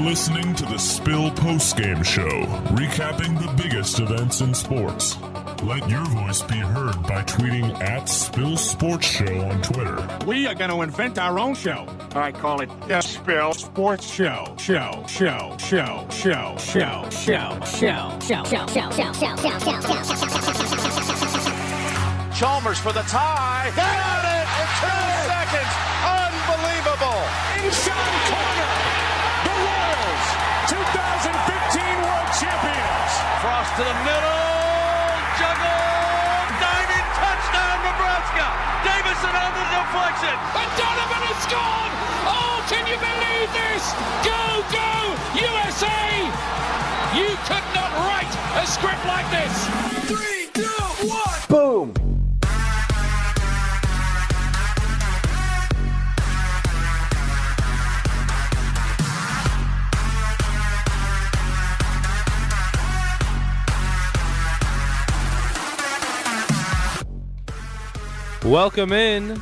listening to the Spill Postgame Show, recapping the biggest events in sports. Let your voice be heard by tweeting at Spill Sports Show on Twitter. We are going to invent our own show. I call it the Spill Sports Show. Chalmers for the tie. Got it in 2 seconds. Unbelievable. Inside corner. The Royals, 2015 World Champions. Cross to the middle. Juggle. Diving touchdown, Nebraska. Davison on the deflection. And Donovan has scored. Oh, can you believe this? Go, go, USA. You could not write a script like this. 3, 2, 1. Boom. Welcome in.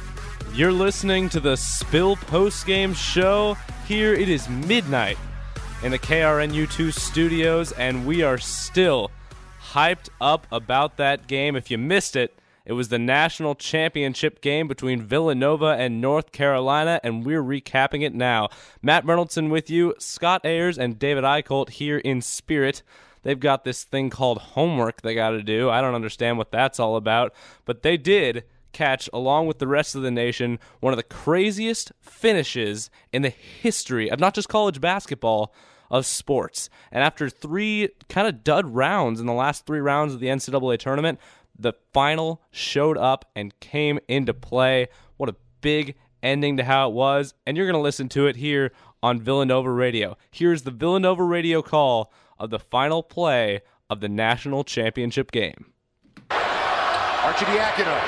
You're listening to the Spill Postgame Show. Here it is midnight in the KRNU2 studios, and we are still hyped up about that game. If you missed it, it was the national championship game between Villanova and North Carolina, and we're recapping it now. Matt Reynoldson with you, Scott Ayers and David Eicholt here in spirit. They've got this thing called homework they got to do. I don't understand what that's all about, but they did catch, along with the rest of the nation, one of the craziest finishes in the history of not just college basketball, of sports. And after 3 kind of dud rounds in the last 3 rounds of the NCAA tournament, the final showed up and came into play. What a big ending to how it was, and you're going to listen to it here on Villanova Radio. Here's the Villanova Radio call of the final play of the national championship game. Arcidiacono.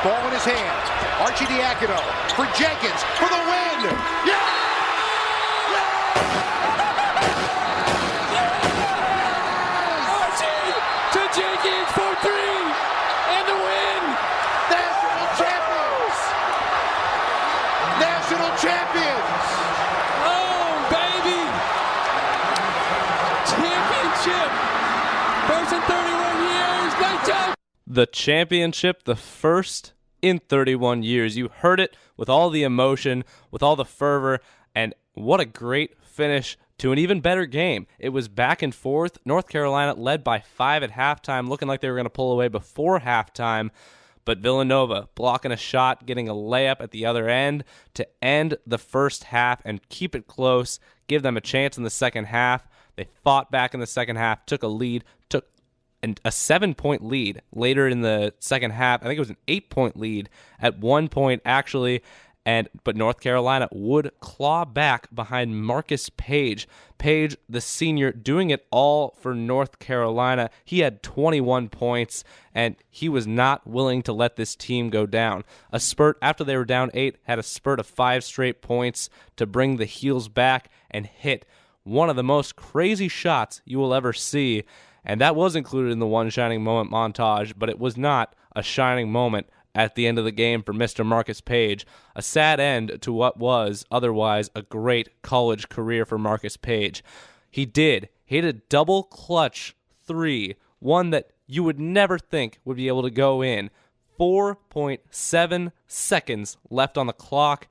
Ball in his hand. Arcidiacono for Jenkins for the win. Yeah! Archie to Jenkins for 3 and the win. National champions. National champions. Oh, baby. Championship. First in 31 years. Nice job. The championship, the first in 31 years. You heard it with all the emotion, with all the fervor, and what a great finish to an even better game. It was back and forth. North Carolina led by 5 at halftime, looking like they were going to pull away before halftime, but Villanova blocking a shot, getting a layup at the other end to end the first half and keep it close, give them a chance in the second half. They fought back in the second half, took a lead, took a 7-point lead later in the second half. I think it was an 8-point lead at one point, actually. But North Carolina would claw back behind Marcus Page. Page, the senior, doing it all for North Carolina. He had 21 points, and he was not willing to let this team go down. A spurt after they were down 8, had a spurt of 5 straight points to bring the Heels back and hit one of the most crazy shots you will ever see. And that was included in the One Shining Moment montage, but it was not a shining moment at the end of the game for Mr. Marcus Page. A sad end to what was otherwise a great college career for Marcus Page. He hit a double clutch 3, one that you would never think would be able to go in. 4.7 seconds left on the clock,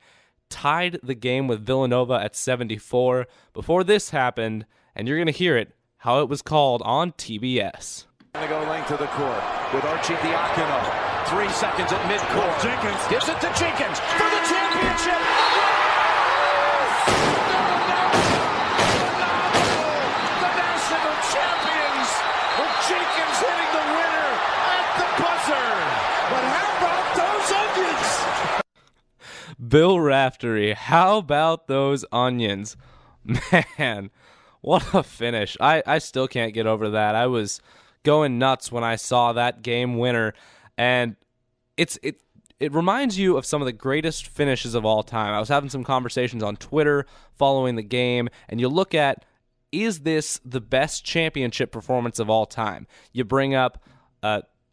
tied the game with Villanova at 74. Before this happened, and you're going to hear it, how it was called on TBS. They go length of the court with Arcidiacono. 3 seconds at midcourt. Jenkins gives it to Jenkins for the championship. The national champions with Jenkins hitting the winner at the buzzer. But how about those onions? Bill Raftery, how about those onions? Man, what a finish. I still can't get over that. I was going nuts when I saw that game winner, and it reminds you of some of the greatest finishes of all time. I was having some conversations on Twitter following the game, and you look at, is this the best championship performance of all time? You bring up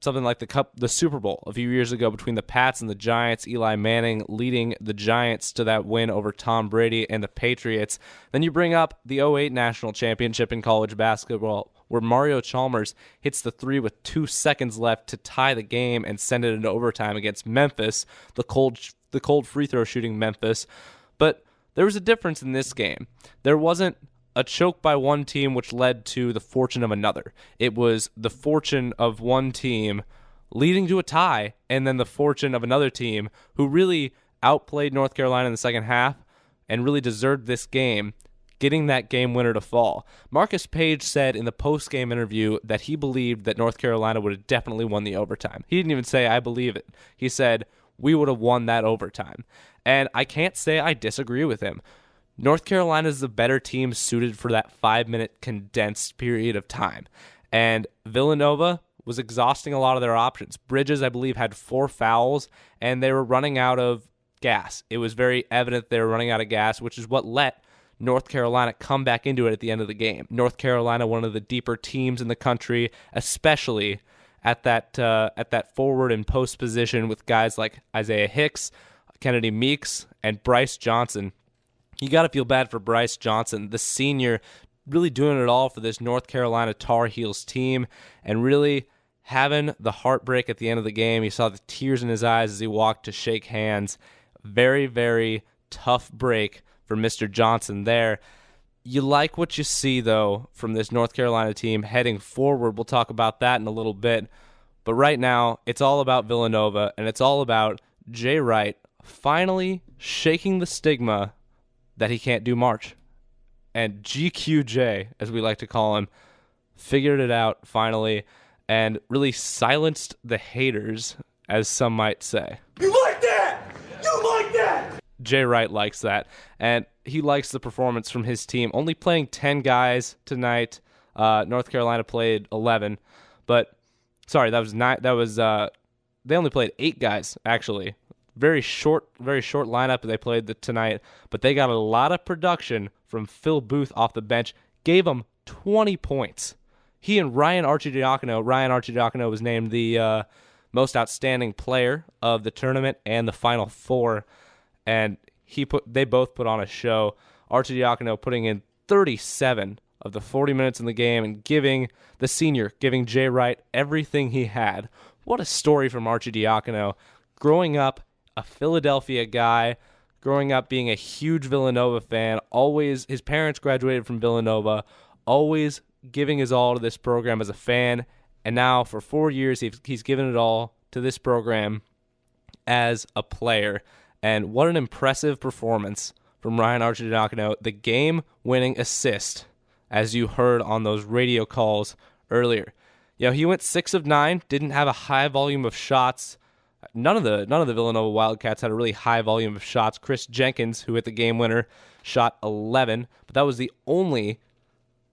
something like the Super Bowl a few years ago between the Pats and the Giants, Eli Manning leading the Giants to that win over Tom Brady and the Patriots. Then you bring up the 2008 National Championship in college basketball, where Mario Chalmers hits the three with 2 seconds left to tie the game and send it into overtime against Memphis, the cold free throw shooting Memphis. But there was a difference in this game. There wasn't a choke by one team which led to the fortune of another. It was the fortune of one team leading to a tie, and then the fortune of another team who really outplayed North Carolina in the second half and really deserved this game, getting that game winner to fall. Marcus Page said in the post-game interview that he believed that North Carolina would have definitely won the overtime. He didn't even say, "I believe it." He said, "We would have won that overtime." And I can't say I disagree with him. North Carolina is the better team suited for that 5-minute condensed period of time. And Villanova was exhausting a lot of their options. Bridges, I believe, had 4 fouls, and they were running out of gas. It was very evident they were running out of gas, which is what let North Carolina come back into it at the end of the game. North Carolina, one of the deeper teams in the country, especially at that forward and post position with guys like Isaiah Hicks, Kennedy Meeks, and Bryce Johnson. You got to feel bad for Bryce Johnson, the senior, really doing it all for this North Carolina Tar Heels team and really having the heartbreak at the end of the game. You saw the tears in his eyes as he walked to shake hands. Very, very tough break for Mr. Johnson there. You like what you see, though, from this North Carolina team heading forward. We'll talk about that in a little bit. But right now, it's all about Villanova, and it's all about Jay Wright finally shaking the stigma that he can't do March. And GQJ, as we like to call him, figured it out finally and really silenced the haters, as some might say. You like that? You like that? Jay Wright likes that, and he likes the performance from his team. Only playing 10 guys tonight. North Carolina played 11, but sorry, that was not. That was they only played 8 guys actually. Very short lineup they played tonight, but they got a lot of production from Phil Booth off the bench. Gave him 20 points. He and Ryan Arcidiacono was named the most outstanding player of the tournament and the Final Four, and they both put on a show. Arcidiacono putting in 37 of the 40 minutes in the game and giving Jay Wright everything he had. What a story from Arcidiacono. Growing up a Philadelphia guy, growing up being a huge Villanova fan, always his parents graduated from Villanova, always giving his all to this program as a fan, and now for 4 years he's given it all to this program as a player. And what an impressive performance from Ryan Arcidiacono, the game-winning assist, as you heard on those radio calls earlier. He went 6 of 9, didn't have a high volume of shots. None of the Villanova Wildcats had a really high volume of shots. Kris Jenkins, who hit the game winner, shot 11, but that was the only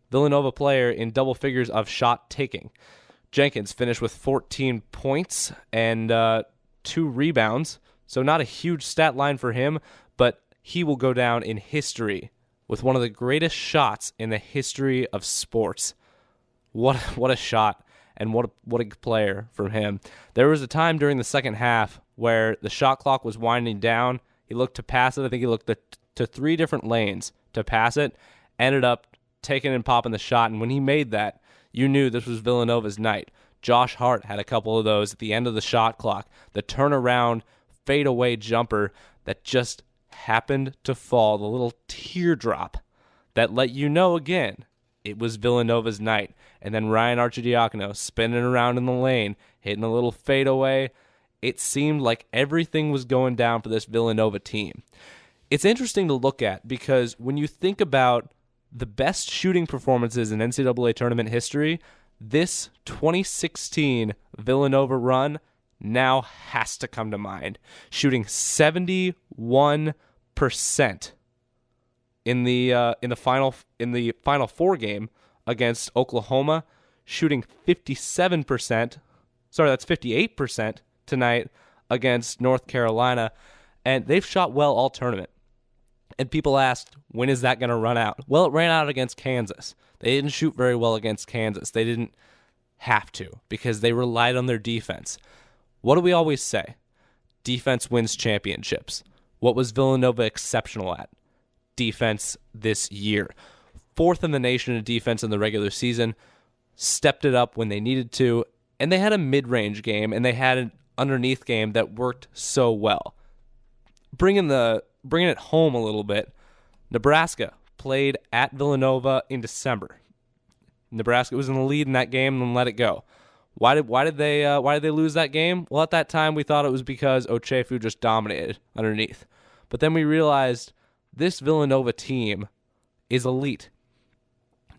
Villanova player in double figures of shot taking. Jenkins finished with 14 points and 2 rebounds, so not a huge stat line for him, but he will go down in history with one of the greatest shots in the history of sports. What a shot. And what a player from him. There was a time during the second half where the shot clock was winding down. He looked to pass it. I think he looked to 3 different lanes to pass it. Ended up taking and popping the shot. And when he made that, you knew this was Villanova's night. Josh Hart had a couple of those at the end of the shot clock. The turnaround, fadeaway jumper that just happened to fall. The little teardrop that let you know again it was Villanova's night. And then Ryan Arcidiacono spinning around in the lane, hitting a little fadeaway. It seemed like everything was going down for this Villanova team. It's interesting to look at because when you think about the best shooting performances in NCAA tournament history, this 2016 Villanova run now has to come to mind. Shooting 71% in the final 4 game against Oklahoma, shooting 57%. Sorry, that's 58% tonight against North Carolina, and they've shot well all tournament. And people asked, when is that going to run out? Well, it ran out against Kansas. They didn't shoot very well against Kansas. They didn't have to, because they relied on their defense. What do we always say? Defense wins championships. What was Villanova exceptional at? Defense this year. 4th in the nation in defense in the regular season, stepped it up when they needed to, and they had a mid-range game, and they had an underneath game that worked so well. Bringing it home a little bit, Nebraska played at Villanova in December. Nebraska was in the lead in that game and let it go. Why did they lose that game? Well, at that time we thought it was because Ochefu just dominated underneath. But then we realized this Villanova team is elite.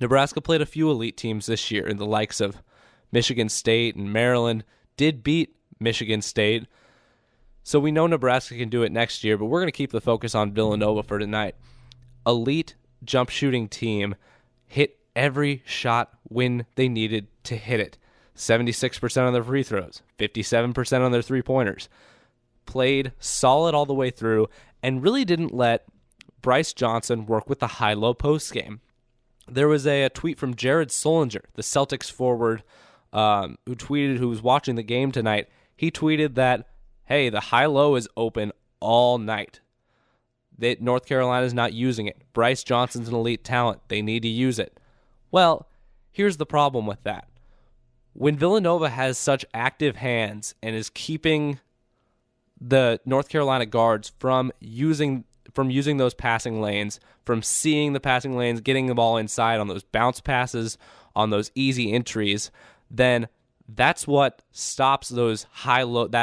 Nebraska played a few elite teams this year, in the likes of Michigan State and Maryland, did beat Michigan State. So we know Nebraska can do it next year, but we're going to keep the focus on Villanova for tonight. Elite jump shooting team, hit every shot when they needed to hit it. 76% on their free throws, 57% on their three-pointers. Played solid all the way through and really didn't let Bryce Johnson work with the high-low postgame. There was a tweet from Jared Solinger, the Celtics forward, who was watching the game tonight. He tweeted that, hey, the high-low is open all night. North Carolina's not using it. Bryce Johnson's an elite talent. They need to use it. Well, here's the problem with that. When Villanova has such active hands and is keeping the North Carolina guards from using those passing lanes, from seeing the passing lanes, getting the ball inside on those bounce passes, on those easy entries, then that's what stops that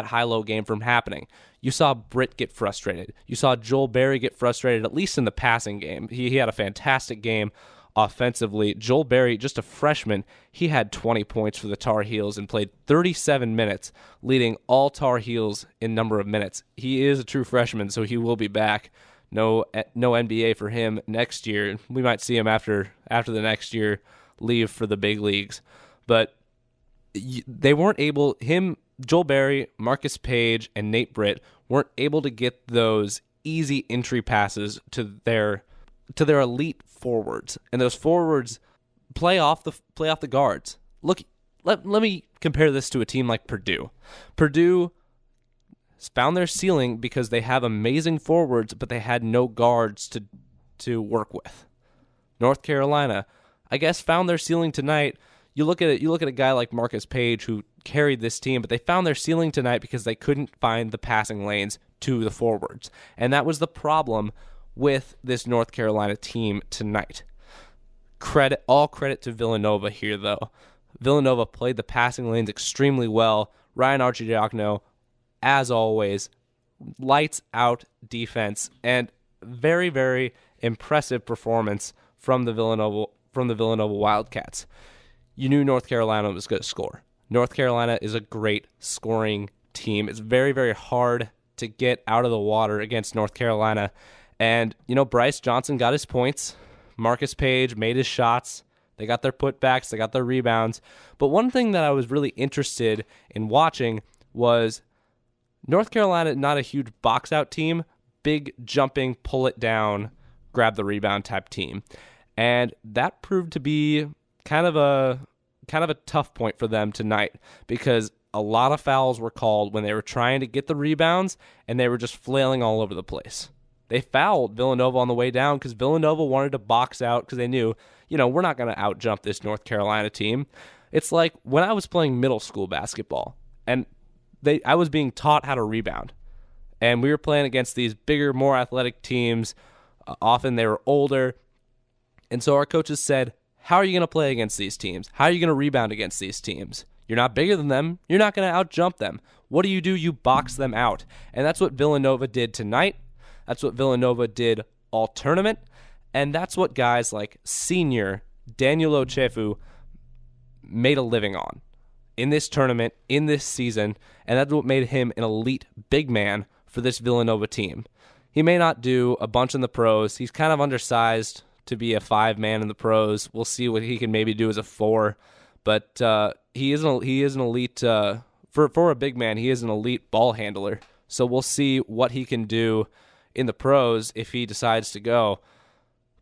high-low game from happening. You saw Britt get frustrated. You saw Joel Berry get frustrated, at least in the passing game. He had a fantastic game offensively. Joel Berry, just a freshman, he had 20 points for the Tar Heels and played 37 minutes, leading all Tar Heels in number of minutes. He is a true freshman, so he will be back. No NBA for him next year. We might see him after the next year leave for the big leagues. But they weren't able, Joel Berry, Marcus Page, and Nate Britt weren't able to get those easy entry passes to their elite forwards, and those forwards play off the guards. Look, let me compare this to a team like Purdue. Purdue found their ceiling because they have amazing forwards, but they had no guards to work with. North Carolina, I guess, found their ceiling tonight. You look at a guy like Marcus Page, who carried this team, but they found their ceiling tonight because they couldn't find the passing lanes to the forwards, and that was the problem with this North Carolina team tonight. All credit to Villanova here, though. Villanova played the passing lanes extremely well. Ryan Arcidiacono, as always, lights out defense, and very, very impressive performance from the Villanova Wildcats. You knew North Carolina was going to score. North Carolina is a great scoring team. It's very, very hard to get out of the water against North Carolina. And, Bryce Johnson got his points. Marcus Page made his shots. They got their putbacks. They got their rebounds. But one thing that I was really interested in watching was North Carolina, not a huge box-out team, big jumping, pull it down, grab the rebound type team. And that proved to be kind of a tough point for them tonight, because a lot of fouls were called when they were trying to get the rebounds, and they were just flailing all over the place. They fouled Villanova on the way down because Villanova wanted to box out because they knew, we're not going to out-jump this North Carolina team. It's like when I was playing middle school basketball, and I was being taught how to rebound. And we were playing against these bigger, more athletic teams. Often they were older. And so our coaches said, how are you going to play against these teams? How are you going to rebound against these teams? You're not bigger than them. You're not going to out-jump them. What do? You box them out. And that's what Villanova did tonight. That's what Villanova did all tournament. And that's what guys like senior Daniel Ochefu made a living on in this tournament, in this season. And that's what made him an elite big man for this Villanova team. He may not do a bunch in the pros. He's kind of undersized to be a 5-man in the pros. We'll see what he can maybe do as a 4. But he is an elite, for a big man, he is an elite ball handler. So we'll see what he can do in the pros if he decides to go.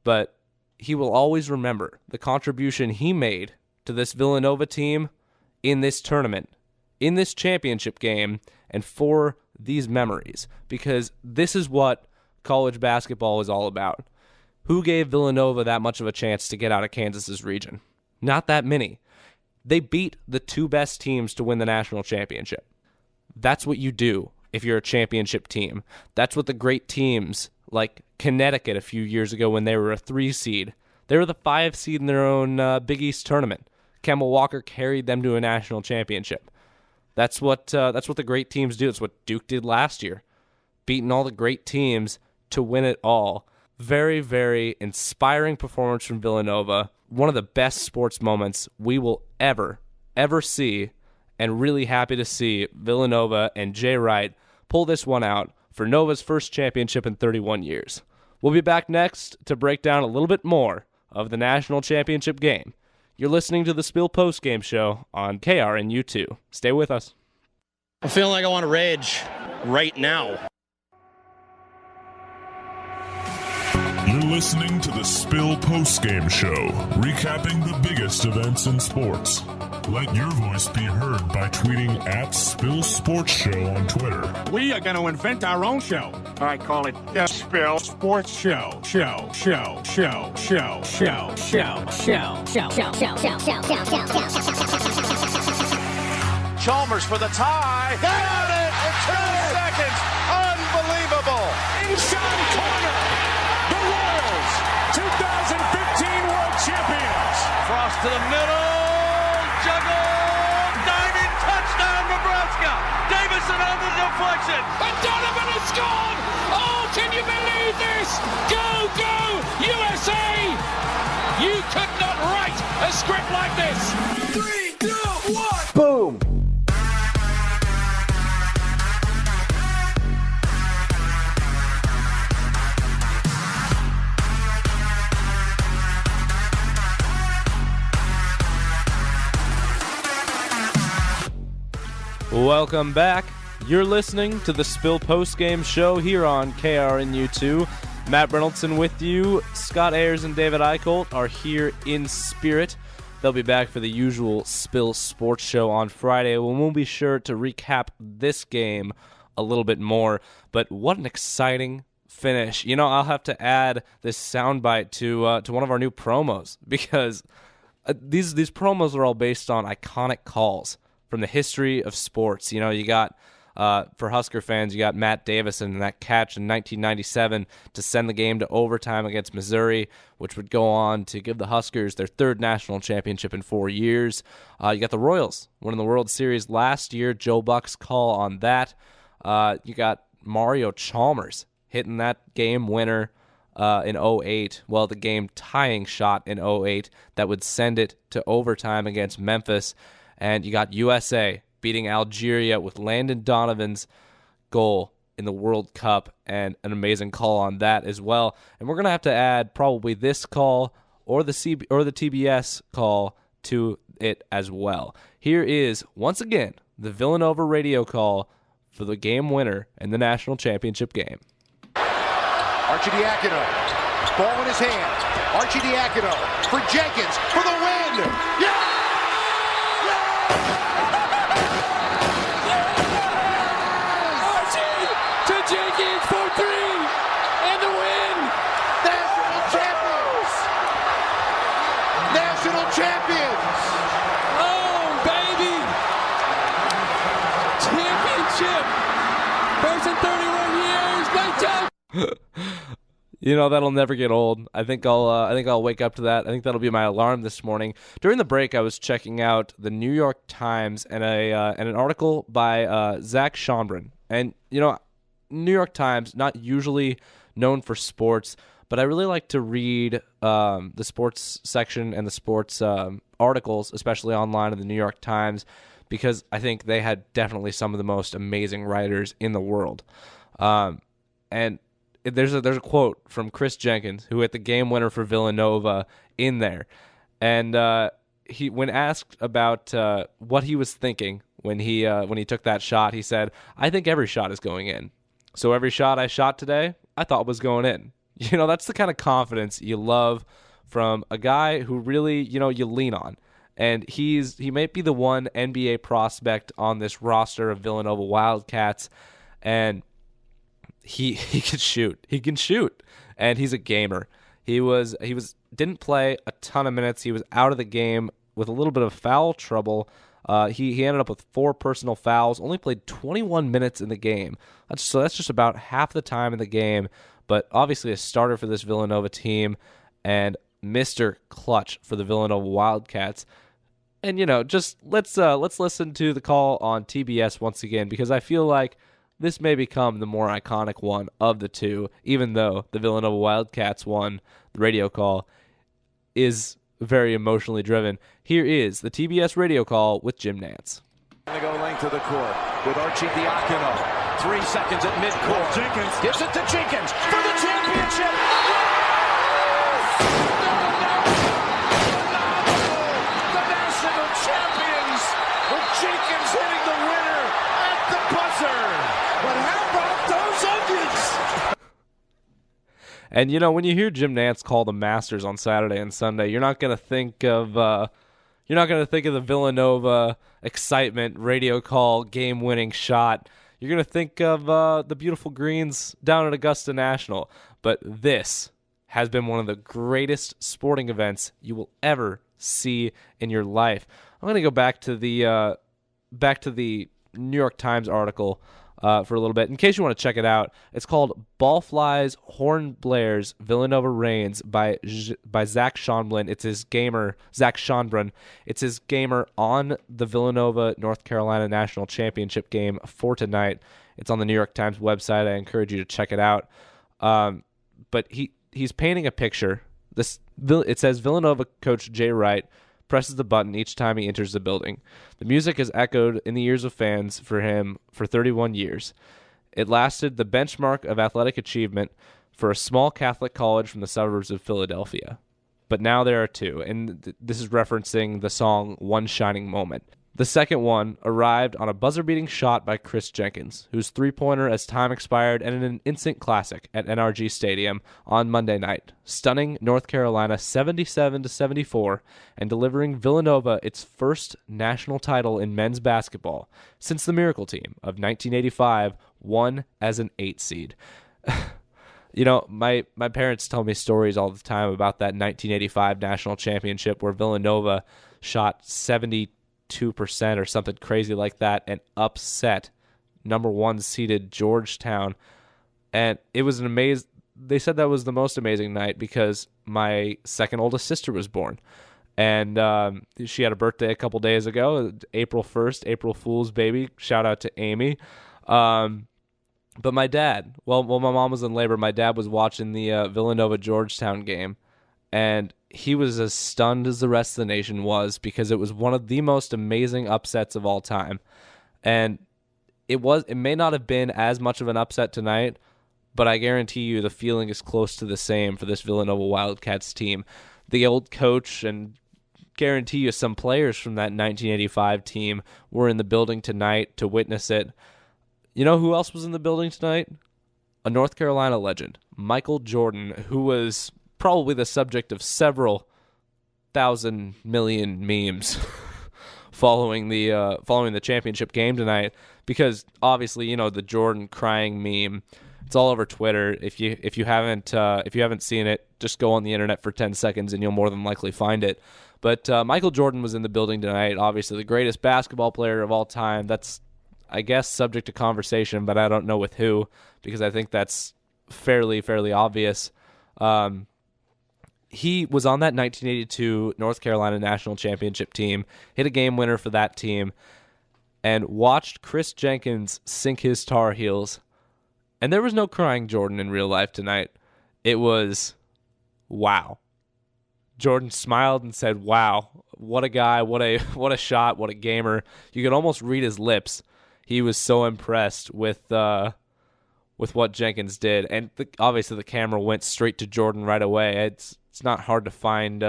But he will always remember the contribution he made to this Villanova team in this tournament, in this championship game, and for these memories, because this is what college basketball is all about. Who gave Villanova that much of a chance to get out of Kansas's region? Not that many. They beat the two best teams to win the national championship. That's what you do if you're a championship team. That's what the great teams like Connecticut a few years ago when they were a 3 seed. They were the 5 seed in their own Big East tournament. Kemba Walker carried them to a national championship. That's what the great teams do. It's what Duke did last year, beating all the great teams to win it all. Very, very inspiring performance from Villanova. One of the best sports moments we will ever see, and really happy to see Villanova and Jay Wright pull this one out for Nova's first championship in 31 years. We'll be back next to break down a little bit more of the national championship game. You're listening to the Spill Postgame Show on KRNU2. Stay with us. I'm feeling like I want to rage right now. You're listening to the Spill Postgame Show, recapping the biggest events in sports. Let your voice be heard by tweeting at Spill Sports Show on Twitter. We are going to invent our own show. I call it the Spill Sports Show. Chalmers for the tie. Got it in 2 seconds. Unbelievable. Inside corner. The Royals, 2015 World Champions. Frost to the middle. Juggle. Diving touchdown, Nebraska. Davison on the deflection. And Donovan has scored! Oh, can you believe this? Go, go, USA! You could not write a script like this. 3, 2, 1. Boom. Welcome back. You're listening to the Spill Postgame Show here on KRNU2. Matt Reynoldson with you. Scott Ayers and David Eicholt are here in spirit. They'll be back for the usual Spill Sports Show on Friday, when we'll be sure to recap this game a little bit more. But what an exciting finish. You know, I'll have to add this soundbite to one of our new promos, because these promos are all based on iconic calls from the history of sports. You know, you got, for Husker fans, you got Matt Davison and that catch in 1997 to send the game to overtime against Missouri, which would go on to give the Huskers their 3rd national championship in 4 years. You got the Royals winning the World Series last year, Joe Buck's call on that. You got Mario Chalmers hitting that game winner in 08, well, the game tying shot in 08 that would send it to overtime against Memphis. And you got USA beating Algeria with Landon Donovan's goal in the World Cup, and an amazing call on that as well. And we're going to have to add probably this call or the TBS call to it as well. Here is, once again, the Villanova radio call for the game winner in the national championship game. Arcidiacono, ball in his hand. Arcidiacono for Jenkins for the win. Yeah! Jenkins for 3 and the win. National champions. National champions. Oh, baby. Championship. First in 31 years. Nice job. You know, that'll never get old. I think I'll wake up to that. I think that'll be my alarm this morning. During the break, I was checking out the New York Times and an article by Zach Schonbrun. And you know, New York Times, not usually known for sports, but I really like to read the sports section and the sports articles, especially online in the New York Times, because I think they had definitely some of the most amazing writers in the world. And there's a quote from Kris Jenkins, who hit the game winner for Villanova, in there. And he, when asked about what he was thinking when he took that shot, he said, "I think every shot is going in. So every shot I shot today, I thought was going in." You know, that's the kind of confidence you love from a guy who really, you know, you lean on. And he might be the one NBA prospect on this roster of Villanova Wildcats, and he can shoot. He can shoot, and he's a gamer. He didn't play a ton of minutes. He was out of the game with a little bit of foul trouble. He ended up with 4 personal fouls, only played 21 minutes in the game. That's just about half the time in the game, but obviously a starter for this Villanova team and Mr. Clutch for the Villanova Wildcats. And, just let's listen to the call on TBS once again, because I feel like this may become the more iconic one of the two, even though the Villanova Wildcats one, the radio call, is very emotionally driven. Here is the TBS radio call with Jim Nantz. Going to go length of the court with Archie Diacono. 3 seconds at midcourt. Jenkins gives it to Jenkins for the championship. The national champions with Jenkins hitting the winner at the buzzer. But how about those onions? And when you hear Jim Nantz call the Masters on Saturday and Sunday, you're not gonna think of the Villanova excitement radio call game-winning shot. You're gonna think of the beautiful greens down at Augusta National. But this has been one of the greatest sporting events you will ever see in your life. I'm gonna go back to the New York Times article for a little bit. In case you want to check it out, it's called Ball Flies, Horn Blares, Villanova Reigns by Zach Schonbrun. It's his gamer, Zach Schonbrun. It's his gamer on the Villanova North Carolina National Championship game for tonight. It's on the New York Times website. I encourage you to check it out. But he's painting a picture. It says Villanova coach Jay Wright presses the button each time he enters the building. The music has echoed in the ears of fans for him for 31 years. It lasted the benchmark of athletic achievement for a small Catholic college from the suburbs of Philadelphia. But now there are 2, and this is referencing the song One Shining Moment. The second one arrived on a buzzer-beating shot by Kris Jenkins, whose three-pointer as time expired ended an instant classic at NRG Stadium on Monday night, stunning North Carolina 77-74 and delivering Villanova its first national title in men's basketball since the Miracle Team of 1985 won as an 8 seed. My parents tell me stories all the time about that 1985 national championship where Villanova shot 72% or something crazy like that and upset number 1 seeded Georgetown. And it was they said that was the most amazing night because my second oldest sister was born. And she had a birthday a couple days ago, April 1st, April Fool's baby. Shout out to Amy. But my dad, while my mom was in labor, my dad was watching the Villanova-Georgetown game. And he was as stunned as the rest of the nation was because it was one of the most amazing upsets of all time. And it may not have been as much of an upset tonight, but I guarantee you the feeling is close to the same for this Villanova Wildcats team. The old coach and guarantee you some players from that 1985 team were in the building tonight to witness it. You know who else was in the building tonight? A North Carolina legend, Michael Jordan, who was probably the subject of several 1,000 million memes following the championship game tonight, because obviously the Jordan crying meme, it's all over Twitter. If you haven't seen it, just go on the internet for 10 seconds and you'll more than likely find it. But Michael Jordan was in the building tonight, obviously the greatest basketball player of all time. That's, I guess, subject to conversation, but I don't know with who, because I think that's fairly obvious. He was on that 1982 North Carolina National Championship team, hit a game winner for that team, and watched Kris Jenkins sink his Tar Heels. And there was no crying Jordan in real life tonight. It was, wow. Jordan smiled and said, wow, what a guy, what a shot, what a gamer. You could almost read his lips. He was so impressed with what Jenkins did. And obviously the camera went straight to Jordan right away. It's not hard to find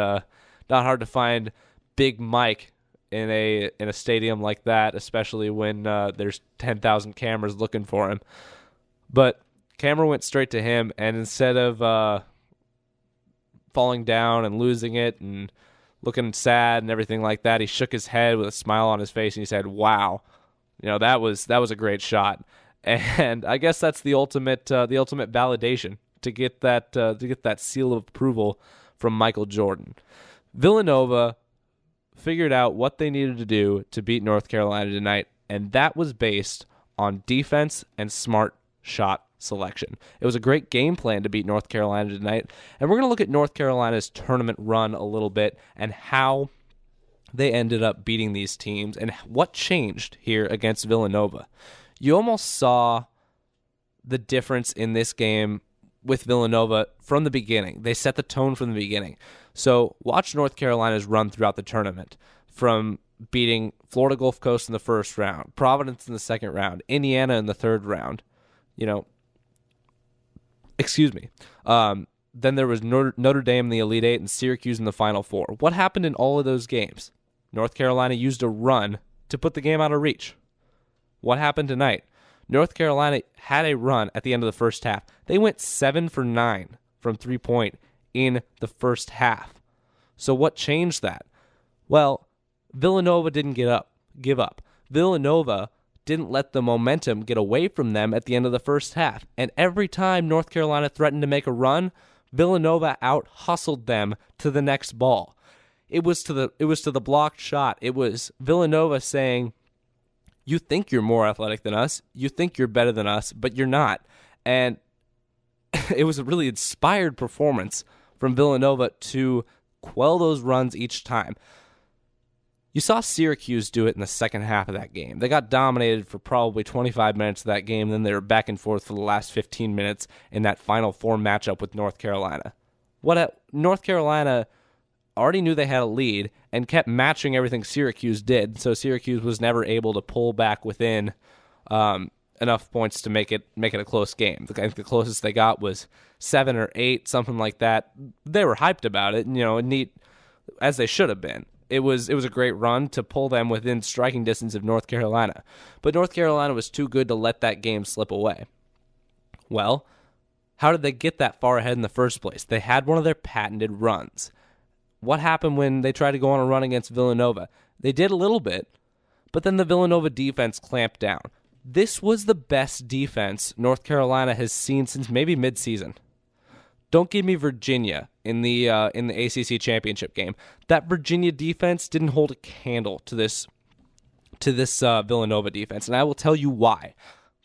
Big Mike in a stadium like that, especially when there's 10,000 cameras looking for him. But camera went straight to him, and instead of falling down and losing it and looking sad and everything like that. He shook his head with a smile on his face, and he said, "Wow, that was a great shot." And I guess that's the ultimate validation to get that seal of approval from Michael Jordan. Villanova figured out what they needed to do to beat North Carolina tonight, and that was based on defense and smart shot selection. It was a great game plan to beat North Carolina tonight, and we're going to look at North Carolina's tournament run a little bit and how they ended up beating these teams and what changed here against Villanova. You almost saw the difference in this game with Villanova from the beginning. They set the tone from the beginning. So watch North Carolina's run throughout the tournament, from beating Florida Gulf Coast in the first round, Providence in the second round, Indiana in the third round. Then there was Notre Dame in the Elite Eight and Syracuse in the Final Four. What happened in all of those games? North Carolina used a run to put the game out of reach. What happened tonight? North Carolina had a run at the end of the first half. They went 7 for 9 from 3-point in the first half. So what changed that? Well, Villanova didn't give up. Villanova didn't let the momentum get away from them at the end of the first half. And every time North Carolina threatened to make a run, Villanova out-hustled them to the next ball. It was to the blocked shot. It was Villanova saying, "You think you're more athletic than us. You think you're better than us, but you're not." And it was a really inspired performance from Villanova to quell those runs each time. You saw Syracuse do it in the second half of that game. They got dominated for probably 25 minutes of that game, then they were back and forth for the last 15 minutes in that Final Four matchup with North Carolina. North Carolina already knew they had a lead and kept matching everything Syracuse did, so Syracuse was never able to pull back within enough points to make it a close game. I think the closest they got was 7 or 8, something like that. They were hyped about it, neat, as they should have been. It was a great run to pull them within striking distance of North Carolina. But North Carolina was too good to let that game slip away. Well, how did they get that far ahead in the first place? They had one of their patented runs. What happened when they tried to go on a run against Villanova? They did a little bit, but then the Villanova defense clamped down. This was the best defense North Carolina has seen since maybe midseason. Don't give me Virginia in the ACC championship game. That Virginia defense didn't hold a candle to this Villanova defense, and I will tell you why.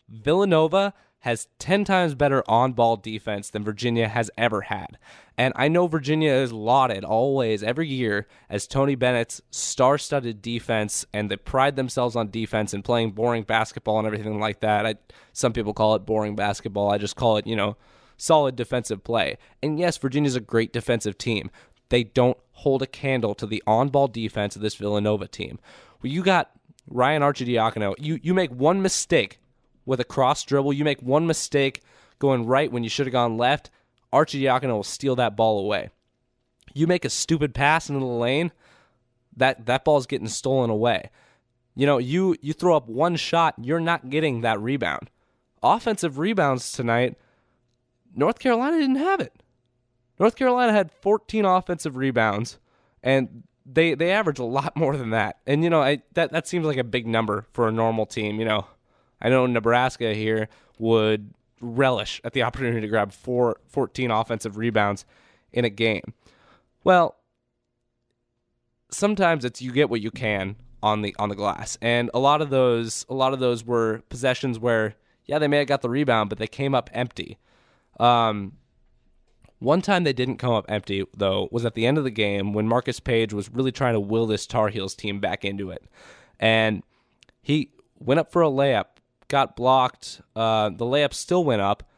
Villanova has 10 times better on-ball defense than Virginia has ever had. And I know Virginia is lauded always, every year, as Tony Bennett's star-studded defense, and they pride themselves on defense and playing boring basketball and everything like that. Some people call it boring basketball. I just call it, solid defensive play. And yes, Virginia's a great defensive team. They don't hold a candle to the on-ball defense of this Villanova team. Well, you got Ryan Arcidiacono. You make one mistake with a cross dribble, you make one mistake going right when you should have gone left, Arcidiacono will steal that ball away. You make a stupid pass into the lane, that ball's getting stolen away. You throw up one shot, you're not getting that rebound. Offensive rebounds tonight, North Carolina didn't have it. North Carolina had 14 offensive rebounds, and they average a lot more than that. And, that seems like a big number for a normal team, I know Nebraska here would relish at the opportunity to grab 14 offensive rebounds in a game. Well, sometimes it's you get what you can on the glass, and a lot of those were possessions where they may have got the rebound, but they came up empty. One time they didn't come up empty though was at the end of the game when Marcus Page was really trying to will this Tar Heels team back into it, and he went up for a layup. Got blocked. The layup still went up,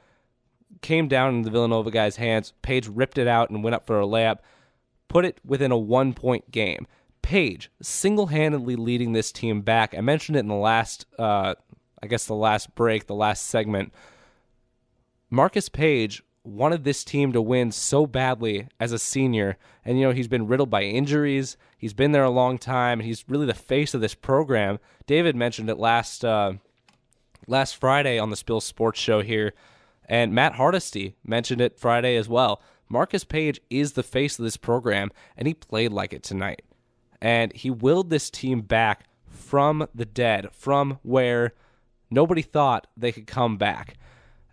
came down in the Villanova guy's hands. Page ripped it out and went up for a layup, put it within a 1-point game. Page single-handedly leading this team back. I mentioned it in the last, the last segment. Marcus Page wanted this team to win so badly as a senior, and he's been riddled by injuries. He's been there a long time, and he's really the face of this program. David mentioned it last Friday on the Spill Sports Show here, and Matt Hardesty mentioned it Friday as well. Marcus Paige is the face of this program, and he played like it tonight. And he willed this team back from the dead, from where nobody thought they could come back.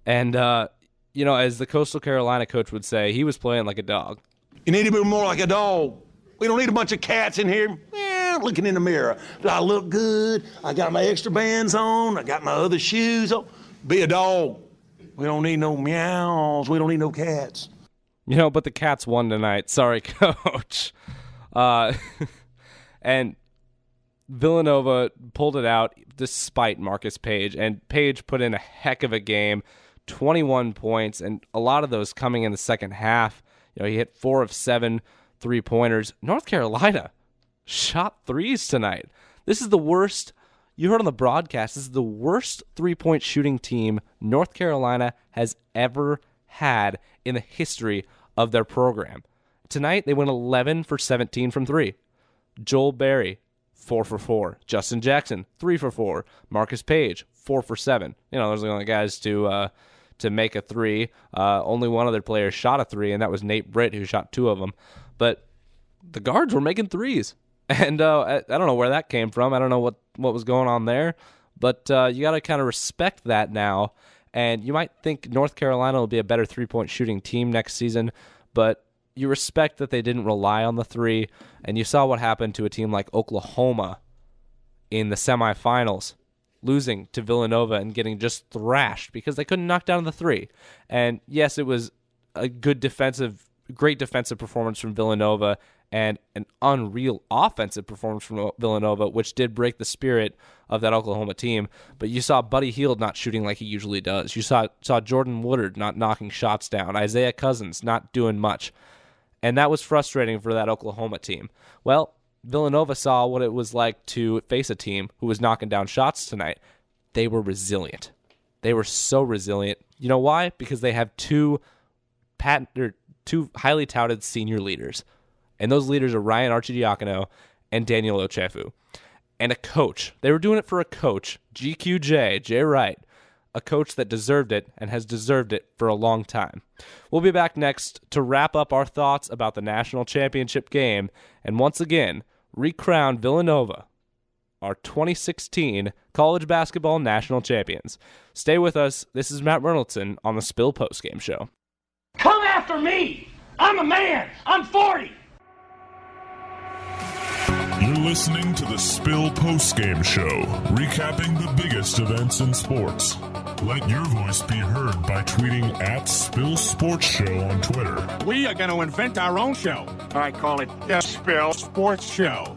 And, as the Coastal Carolina coach would say, he was playing like a dog. You need to be more like a dog. We don't need a bunch of cats in here looking in the mirror. Do I look good? I got my extra bands on. I got my other shoes on. Be a dog. We don't need no meows. We don't need no cats. But the Cats won tonight. Sorry, coach. And Villanova pulled it out despite Marcus Paige. And Paige put in a heck of a game, 21 points, and a lot of those coming in the second half. He hit 4 of 7 3-pointers. North Carolina shot threes tonight. This is the worst. You heard on the broadcast, this is the worst 3-point shooting team North Carolina has ever had in the history of their program. Tonight, they went 11 for 17 from 3. Joel Berry, 4 for 4. Justin Jackson, 3 for 4. Marcus Paige, 4 for 7. Those are the only guys to make a 3. Only one other player shot a 3, and that was Nate Britt, who shot 2 of them. But the guards were making 3s. And I don't know where that came from. I don't know what was going on there. But you got to kind of respect that now. And you might think North Carolina will be a better 3-point shooting team next season. But you respect that they didn't rely on the 3. And you saw what happened to a team like Oklahoma in the semifinals, losing to Villanova and getting just thrashed because they couldn't knock down the 3. And yes, it was a great defensive performance from Villanova and an unreal offensive performance from Villanova, which did break the spirit of that Oklahoma team. But you saw Buddy Hield not shooting like he usually does. You saw Jordan Woodard not knocking shots down. Isaiah Cousins not doing much. And that was frustrating for that Oklahoma team. Well, Villanova saw what it was like to face a team who was knocking down shots tonight. They were resilient. They were so resilient. You know why? Because they have two highly touted senior leaders. And those leaders are Ryan Arcidiacono and Daniel Ochefu. And a coach. They were doing it for a coach, GQJ, Jay Wright, a coach that deserved it and has deserved it for a long time. We'll be back next to wrap up our thoughts about the national championship game and once again recrown Villanova, our 2016 college basketball national champions. Stay with us. This is Matt Reynoldson on the Spill Postgame Show. Come after me! I'm a man! I'm 40! You're listening to the Spill Postgame Show, recapping the biggest events in sports. Let your voice be heard by tweeting at Spill Sports Show on Twitter. We are going to invent our own show. I call it the Spill Sports Show.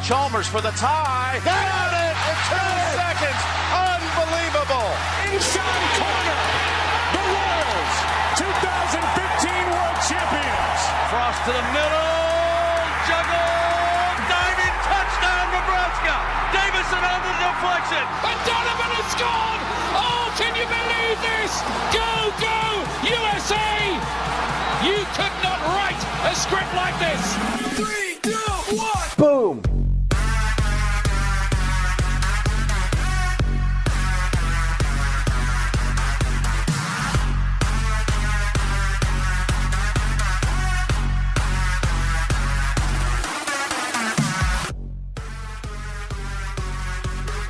Chalmers for the tie. Got it in 2 seconds. Unbelievable. Inside corner. The Royals, 2015 World Champions. Cross to the middle. Juggle. Diving touchdown, Nebraska. Davison on the deflection. And Donovan has scored! Oh, can you believe this? Go, USA! You could not write a script like this. 3, 2, 1! Boom!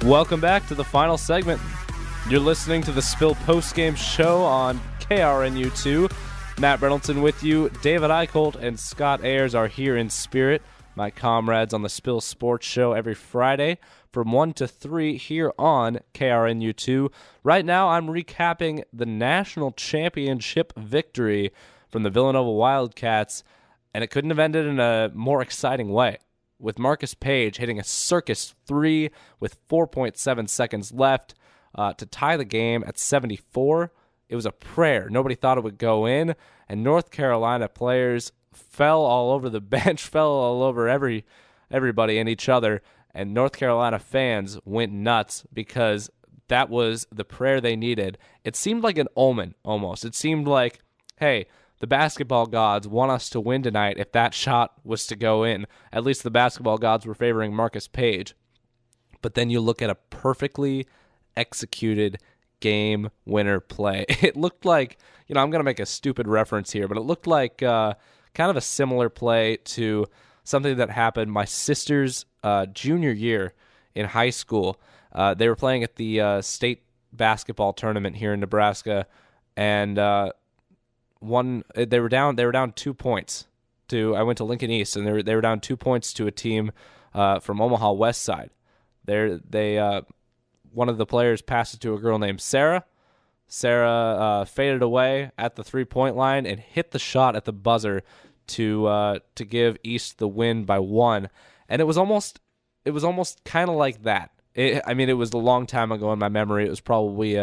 Welcome back to the final segment. You're listening to the Spill Postgame Show on KRNU2. Matt Reynoldson with you. David Eicholt and Scott Ayers are here in spirit, my comrades on the Spill Sports Show every Friday from 1 to 3 here on KRNU2. Right now, I'm recapping the national championship victory from the Villanova Wildcats, and it couldn't have ended in a more exciting way, with Marcus Paige hitting a circus 3 with 4.7 seconds left to tie the game at 74. It was a prayer. Nobody thought it would go in, and North Carolina players fell all over the bench, fell all over everybody and each other, and North Carolina fans went nuts because that was the prayer they needed. It seemed like an omen almost. It seemed like, hey, the basketball gods want us to win tonight if that shot was to go in. At least the basketball gods were favoring Marcus Paige. But then you look at a perfectly executed game winner play. It looked like, I'm going to make a stupid reference here, but it looked like kind of a similar play to something that happened my sister's junior year in high school. They were playing at the state basketball tournament here in Nebraska, and they were down 2 points I went to Lincoln East, and they were down 2 points to a team from Omaha West Side. One of the players passed it to a girl named Sarah. Sarah faded away at the 3-point line and hit the shot at the buzzer to give East the win by 1. And it was almost kind of like that. It was a long time ago in my memory. It was probably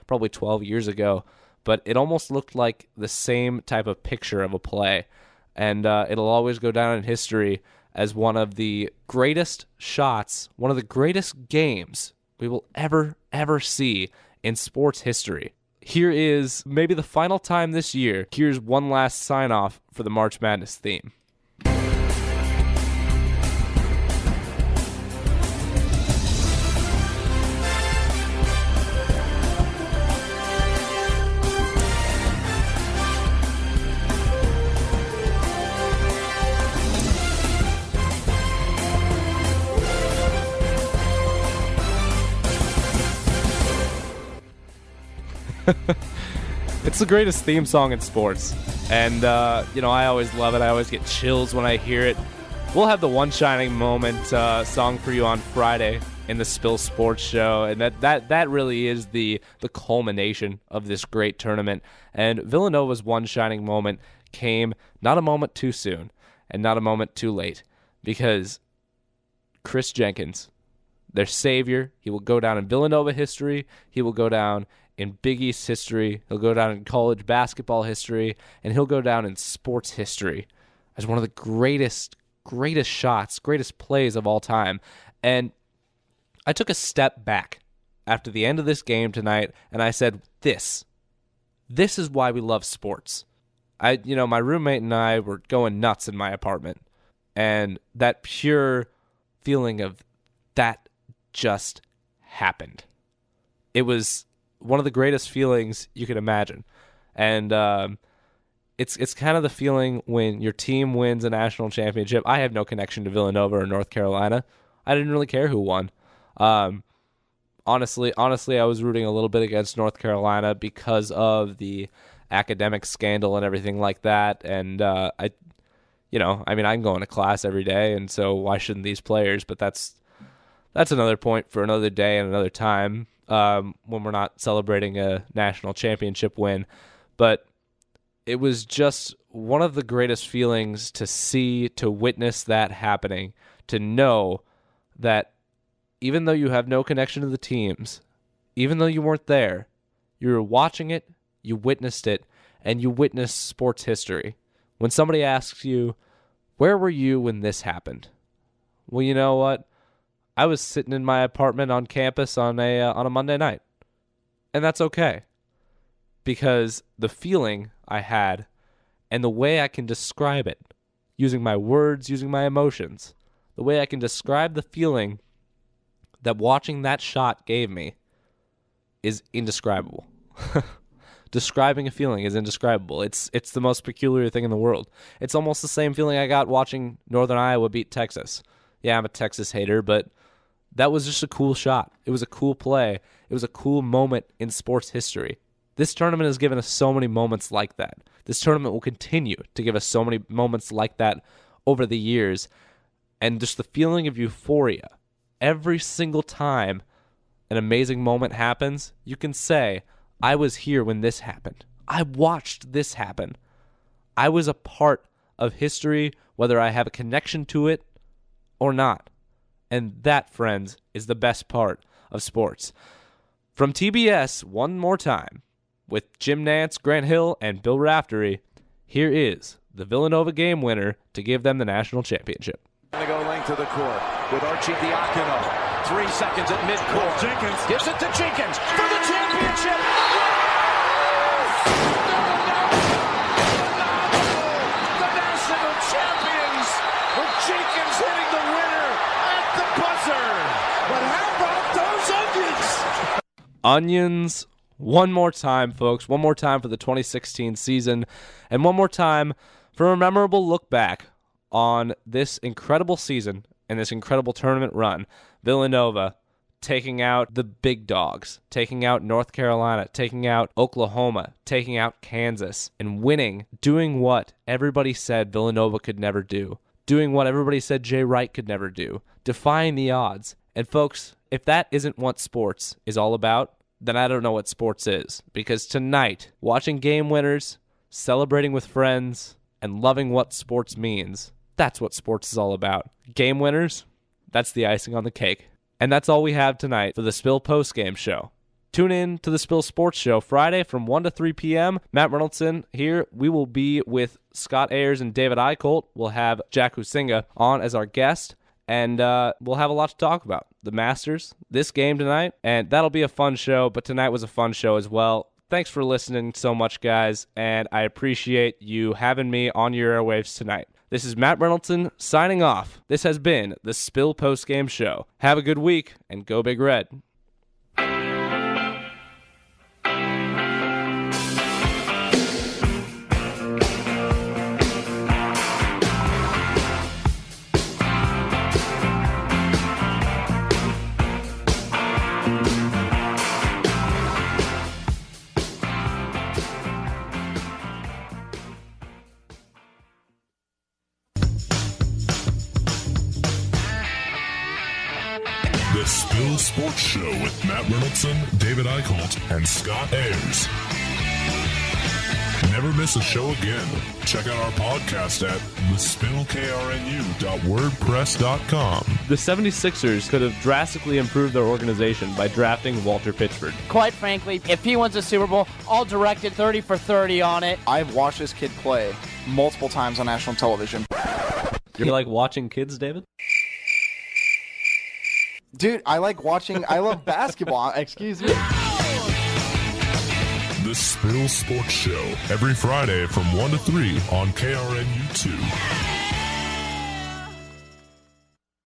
12 years ago, but it almost looked like the same type of picture of a play. And it'll always go down in history as one of the greatest shots, one of the greatest games we will ever see in sports history. Here is maybe the final time this year. Here's one last sign-off for the March Madness theme. It's the greatest theme song in sports, and I always love it. I always get chills when I hear it. We'll have the One Shining Moment song for you on Friday in the Spill Sports Show, and that really is the culmination of this great tournament. And Villanova's One Shining Moment came not a moment too soon and not a moment too late, because Kris Jenkins, their savior, he will go down in Villanova history. He will go down in Big East history. He'll go down in college basketball history, and he'll go down in sports history as one of the greatest shots, greatest plays of all time. And I took a step back after the end of this game tonight, and I said, this is why we love sports. My roommate and I were going nuts in my apartment, and that pure feeling of that just happened. It was one of the greatest feelings you could imagine. And it's kind of the feeling when your team wins a national championship. I have no connection to Villanova or North Carolina. I didn't really care who won. Honestly, I was rooting a little bit against North Carolina because of the academic scandal and everything like that. And I'm going to class every day, and so why shouldn't these players? But that's another point for another day and another time. When we're not celebrating a national championship win. But it was just one of the greatest feelings to witness that happening, to know that even though you have no connection to the teams, even though you weren't there, you were watching it, you witnessed it, and you witnessed sports history. When somebody asks you, where were you when this happened? Well, you know what? I was sitting in my apartment on campus on a Monday night, and that's okay, because the feeling I had and the way I can describe it, using my words, using my emotions, the way I can describe the feeling that watching that shot gave me is indescribable. Describing a feeling is indescribable. It's the most peculiar thing in the world. It's almost the same feeling I got watching Northern Iowa beat Texas. Yeah, I'm a Texas hater, but that was just a cool shot. It was a cool play. It was a cool moment in sports history. This tournament has given us so many moments like that. This tournament will continue to give us so many moments like that over the years. And just the feeling of euphoria. Every single time an amazing moment happens, you can say, I was here when this happened. I watched this happen. I was a part of history, whether I have a connection to it or not. And that, friends, is the best part of sports. From TBS, one more time, with Jim Nance, Grant Hill, and Bill Raftery, here is the Villanova game winner to give them the national championship. Going to go length of the court with Arcidiacono. 3 seconds at midcourt. Jenkins gives it to Jenkins for the championship. The national champions with Jenkins hitting the winner at the buzzer. But how onions one more time, folks. One more time for the 2016 season, and one more time for a memorable look back on this incredible season and this incredible tournament run. Villanova taking out the big dogs, taking out North Carolina, taking out Oklahoma, taking out Kansas, and winning, doing what everybody said Villanova could never do, doing what everybody said Jay Wright could never do, defying the odds. And folks, if that isn't what sports is all about, then I don't know what sports is. Because tonight, watching game winners, celebrating with friends, and loving what sports means, that's what sports is all about. Game winners, that's the icing on the cake. And that's all we have tonight for the Spill Postgame Show. Tune in to the Spill Sports Show Friday from 1 to 3 p.m. Matt Reynoldson here. We will be with Scott Ayers and David Eicholt. We'll have Jack Husinga on as our guest, and we'll have a lot to talk about. The Masters, this game tonight, and that'll be a fun show, but tonight was a fun show as well. Thanks for listening so much, guys, and I appreciate you having me on your airwaves tonight. This is Matt Reynoldson signing off. This has been the Spill Postgame Show. Have a good week, and go Big Red. The Spill Sports Show with Matt Reynoldson, David Eicholt, and Scott Ayers. Never miss a show again. Check out our podcast at thespillkrnu.wordpress.com. The 76ers could have drastically improved their organization by drafting Walter Pitchford. Quite frankly, if he wins the Super Bowl, I'll direct it 30 for 30 on it. I've watched this kid play multiple times on national television. You like watching kids, David? Dude, I like watching, I love basketball. Excuse me. The Spill Sports Show, every Friday from 1 to 3 on KRNU2.